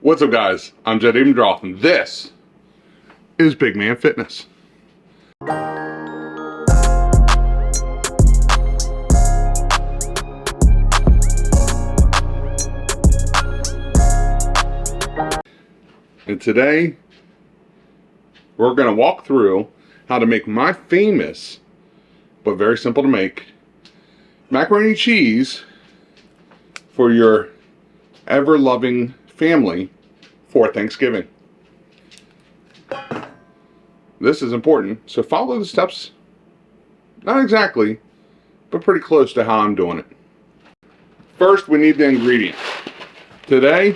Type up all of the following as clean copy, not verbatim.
What's up, guys? I'm Jed Abendroth, and this is Big Man Fitness. And today, we're going to walk through how to make my famous, but very simple to make, macaroni and cheese for your ever-loving family for Thanksgiving. This is important, so follow the steps, not exactly, but pretty close to how I'm doing it. First, we need the ingredients. Today,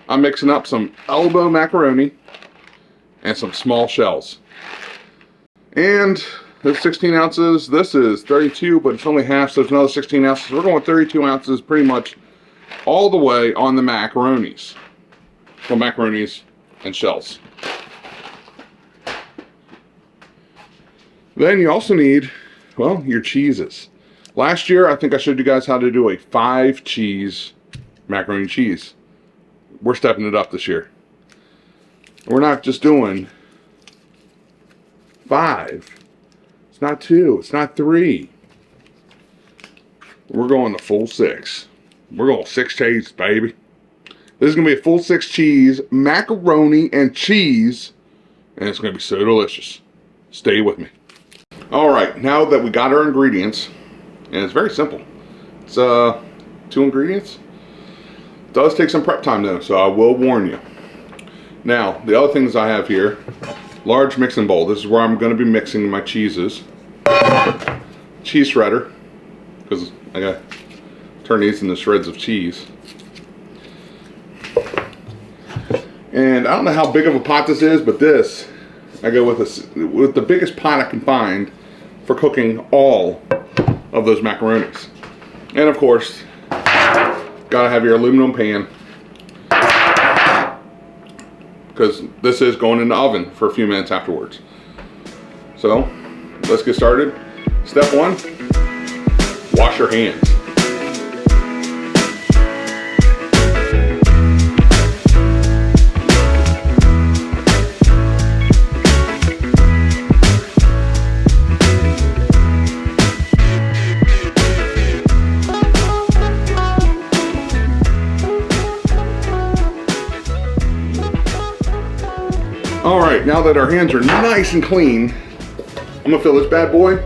I'm mixing up some elbow macaroni and some small shells. And there's 16 ounces. This is 32, but it's only half, so it's another 16 ounces. We're going 32 ounces pretty much all the way on the macaronis. Well, macaronis and shells. Then you also need, well, your cheeses. Last year, I think I showed you guys how to do a 5 cheese macaroni and cheese. We're stepping it up this year. We're not just doing 5. It's not 2. It's not 3. We're going the full 6. We're going 6 cheese, baby. This is going to be a full 6 cheese, macaroni and cheese, and it's going to be so delicious. Stay with me. Alright, now that we got our ingredients, and it's very simple. It's 2 ingredients. It does take some prep time though, so I will warn you. Now, the other things I have here, large mixing bowl. This is where I'm going to be mixing my cheeses. Cheese shredder, because I got to turn these into shreds of cheese. And I don't know how big of a pot this is, but this, I go with the biggest pot I can find for cooking all of those macaronis. And of course, gotta have your aluminum pan, because this is going in the oven for a few minutes afterwards. So, let's get started. Step 1, wash your hands. Alright, now that our hands are nice and clean, I'm going to fill this bad boy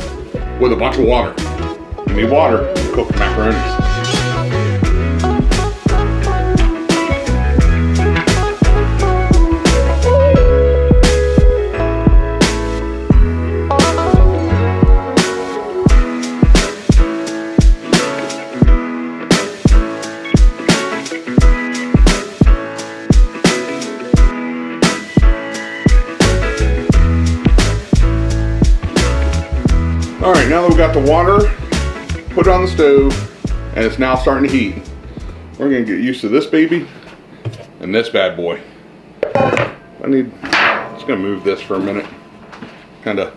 with a bunch of water. You need water to cook the macaronis. Alright, now that we've got the water, put it on the stove, and it's now starting to heat. We're going to get used to this baby and this bad boy. Just going to move this for a minute. Kind of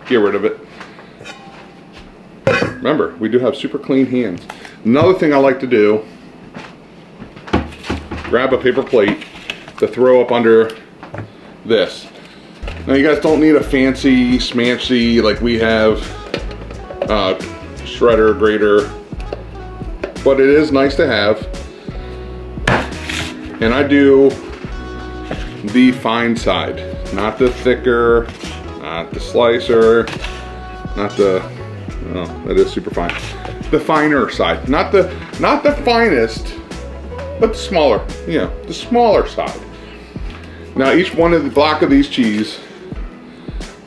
get rid of it. Remember, we do have super clean hands. Another thing I like to do, grab a paper plate to throw up under this. Now you guys don't need a fancy smancy like we have, shredder, grater, but it is nice to have. And I do the fine side, not the thicker, not the slicer, not the, oh, that is super fine. The finer side, not the finest, but the smaller, the smaller side. Now each one of the block of these cheese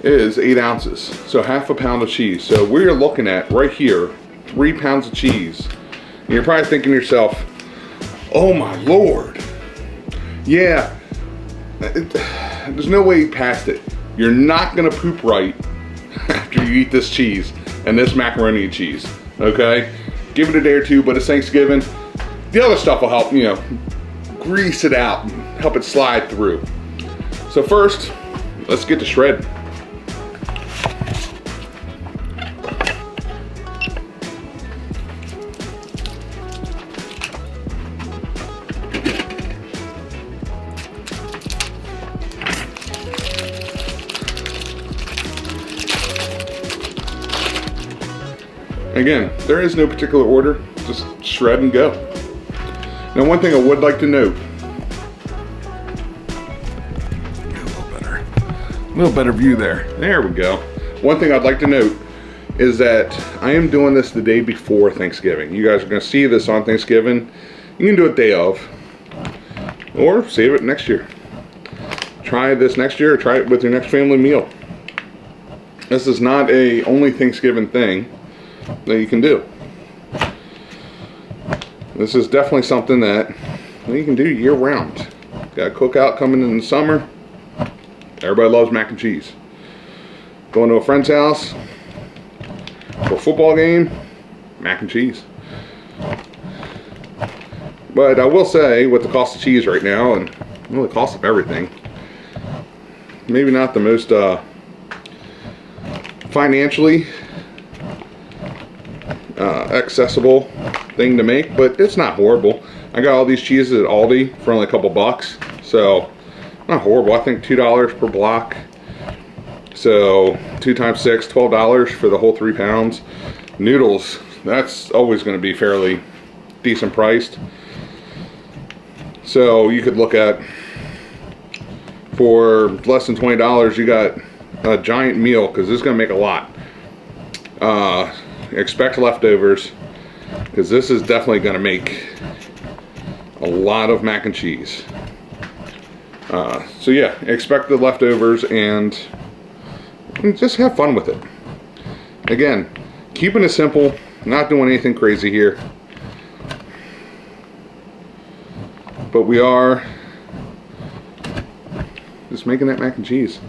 is 8 ounces, so half a pound of cheese. So we're looking at right here 3 pounds of cheese. And you're probably thinking to yourself, oh my lord, yeah, there's no way past it. You're not gonna poop right after you eat this cheese and this macaroni and cheese. Okay, give it a day or two, but it's Thanksgiving. The other stuff will help, grease it out and help it slide through. So first, let's get to shred. again, there is no particular order, just shred and go. Now one thing I would like to note, a little better view there we go. One thing I'd like to note is that I am doing this the day before Thanksgiving. You guys are going to see this on Thanksgiving. You can do it day of, or save it next year. Try this next year, or try it with your next family meal. This is not a only Thanksgiving thing that you can do. This is definitely something that you can do year round. Got a cookout coming in the summer. Everybody loves mac and cheese. Going to a friend's house for a football game, mac and cheese. But I will say, with the cost of cheese right now, and the cost of everything, maybe not the most financially accessible thing to make, but it's not horrible. I got all these cheeses at Aldi for only a couple bucks, so not horrible. I think $2 per block, so 2 times 6, $12 for the whole 3 pounds. Noodles, that's always going to be fairly decent priced, so you could look at, for less than $20 you got a giant meal, because this is going to make a lot. Expect leftovers, because this is definitely going to make a lot of mac and cheese. So yeah, expect the leftovers and just have fun with it. Again, keeping it simple, not doing anything crazy here, but we are just making that mac and cheese. So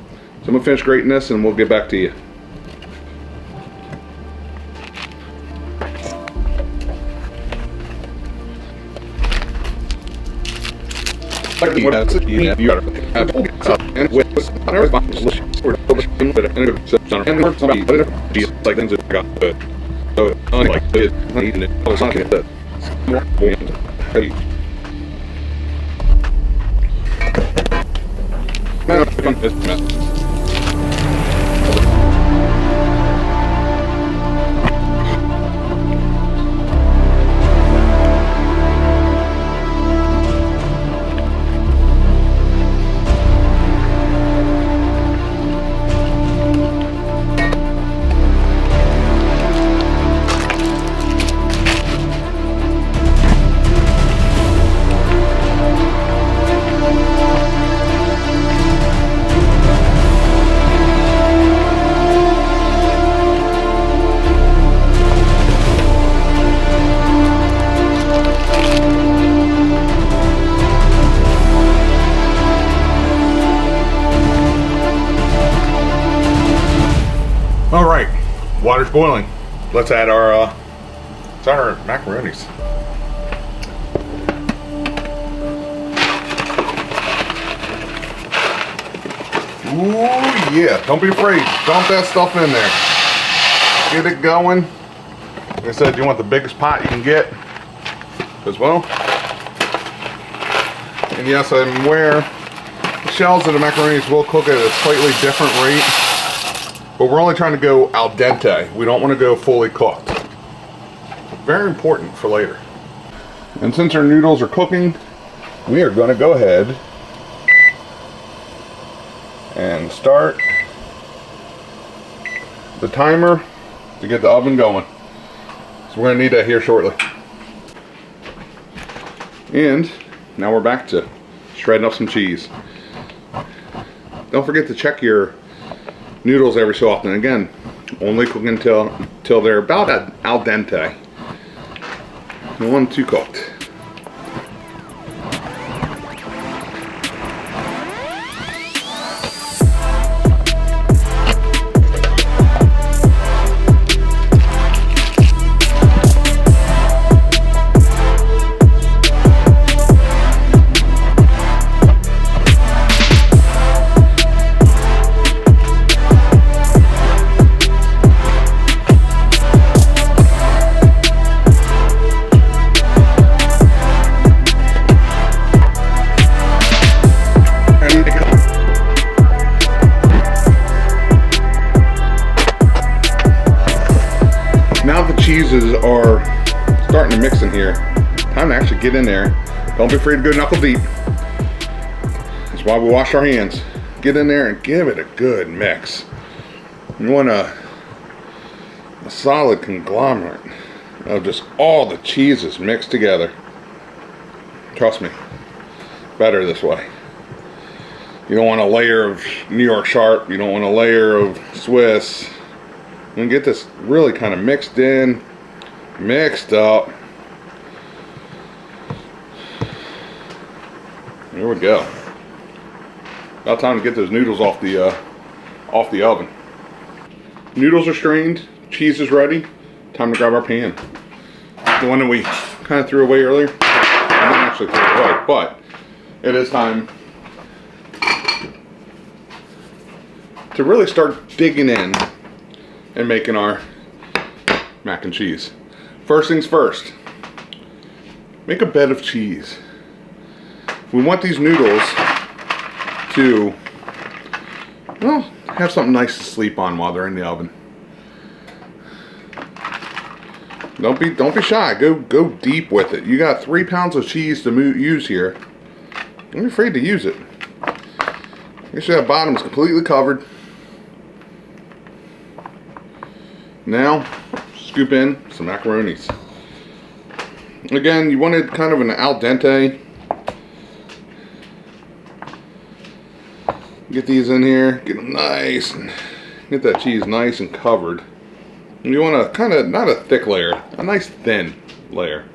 I'm gonna finish grating this and we'll get back to you. All right, water's boiling. Let's add our macaronis. Ooh yeah, don't be afraid. Dump that stuff in there. Get it going. Like I said, you want the biggest pot you can get as well. And yes, I'm aware the shells of the macaronis will cook at a slightly different rate. But we're only trying to go al dente. We don't want to go fully cooked. Very important for later. And since our noodles are cooking, we are going to go ahead and start the timer to get the oven going. So we're going to need that here shortly. And now we're back to shredding up some cheese. Don't forget to check your noodles every so often. Again, only cook until they're about al dente. You don't want them too cooked. cheeses are starting to mix in here, time to actually get in there. Don't be afraid to go knuckle deep. That's why we wash our hands. Get in there and give it a good mix. You want a solid conglomerate of just all the cheeses mixed together. Trust me, better this way. You don't want a layer of New York Sharp, you don't want a layer of Swiss. You can get this really kind of mixed in, mixed up. Here we go. About time to get those noodles off the oven. Noodles are strained, cheese is ready. Time to grab our pan. The one that we kind of threw away earlier. I didn't actually throw it away, but it is time to really start digging in and making our mac and cheese. First things first, make a bed of cheese. We want these noodles to, well, have something nice to sleep on while they're in the oven. Don't be shy. Go deep with it. You got 3 pounds of cheese to use here. Don't be afraid to use it. Make sure that bottom is completely covered. Now, scoop in some macaronis. Again, you wanted kind of an al dente. Get these in here, get them nice, and get that cheese nice and covered. And you want a kind of, not a thick layer, a nice thin layer.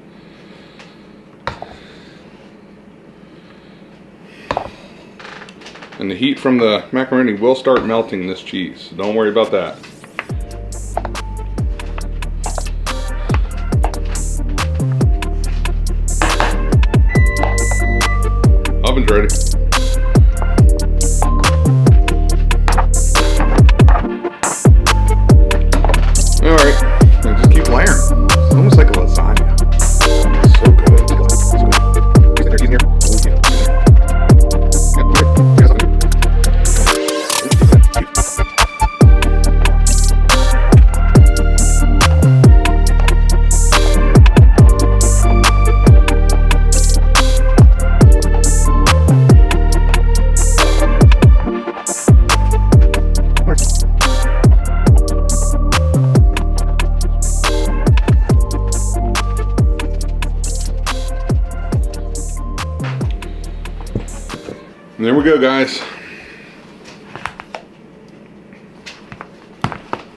And the heat from the macaroni will start melting this cheese, so don't worry about that. Oven's ready. Alright, now just keep layering. It's almost like a lasagna. It's so good. It's good. Here. And there we go, guys.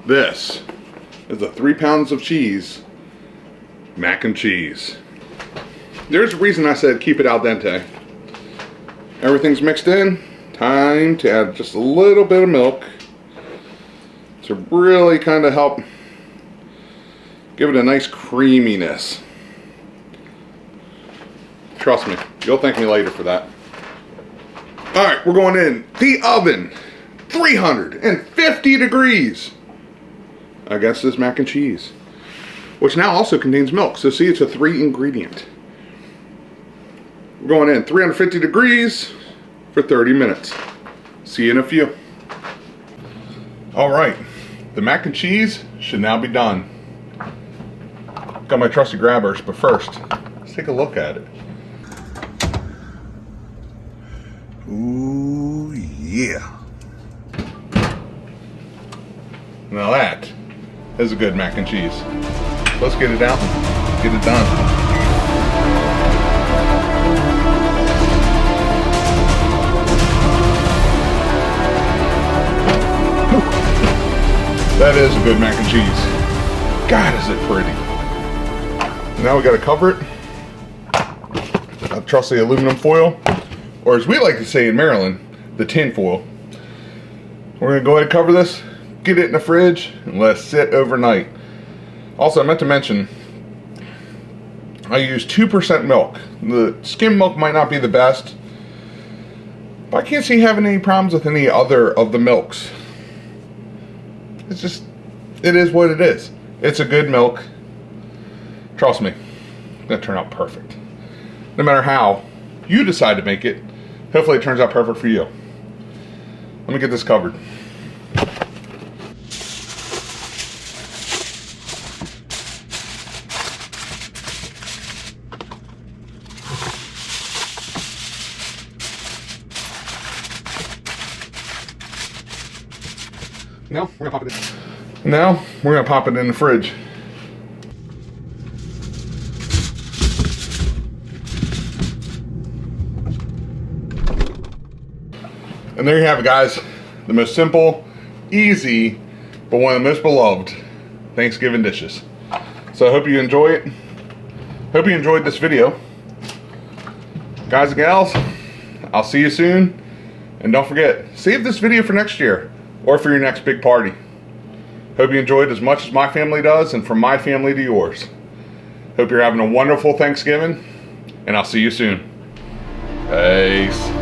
This is the 3 pounds of cheese mac and cheese. There's a reason I said keep it al dente. Everything's mixed in. Time to add just a little bit of milk to really kind of help give it a nice creaminess. Trust me, you'll thank me later for that. All right, we're going in the oven, 350 degrees against this mac and cheese, which now also contains milk. So see, it's a 3 ingredient. We're going in 350 degrees for 30 minutes. See you in a few. All right, the mac and cheese should now be done. Got my trusty grabbers, but first, let's take a look at it. Ooh, yeah. Now that is a good mac and cheese. Let's get it out and get it done. That is a good mac and cheese. God, is it pretty. Now we got to cover it. Trusty aluminum foil, or as we like to say in Maryland, the tin foil. We're going to go ahead and cover this, get it in the fridge, and let it sit overnight. Also, I meant to mention, I use 2% milk. The skim milk might not be the best, but I can't see having any problems with any other of the milks. It's just, it is what it is. It's a good milk. Trust me, it's going to turn out perfect. No matter how you decide to make it, hopefully it turns out perfect for you. Let me get this covered. Now we're gonna pop it in. Now we're gonna pop it in the fridge. And there you have it, guys. The most simple, easy, but one of the most beloved Thanksgiving dishes. So I hope you enjoy it. Hope you enjoyed this video. Guys and gals, I'll see you soon. And don't forget, save this video for next year or for your next big party. Hope you enjoyed as much as my family does, and from my family to yours. Hope you're having a wonderful Thanksgiving, and I'll see you soon. Peace.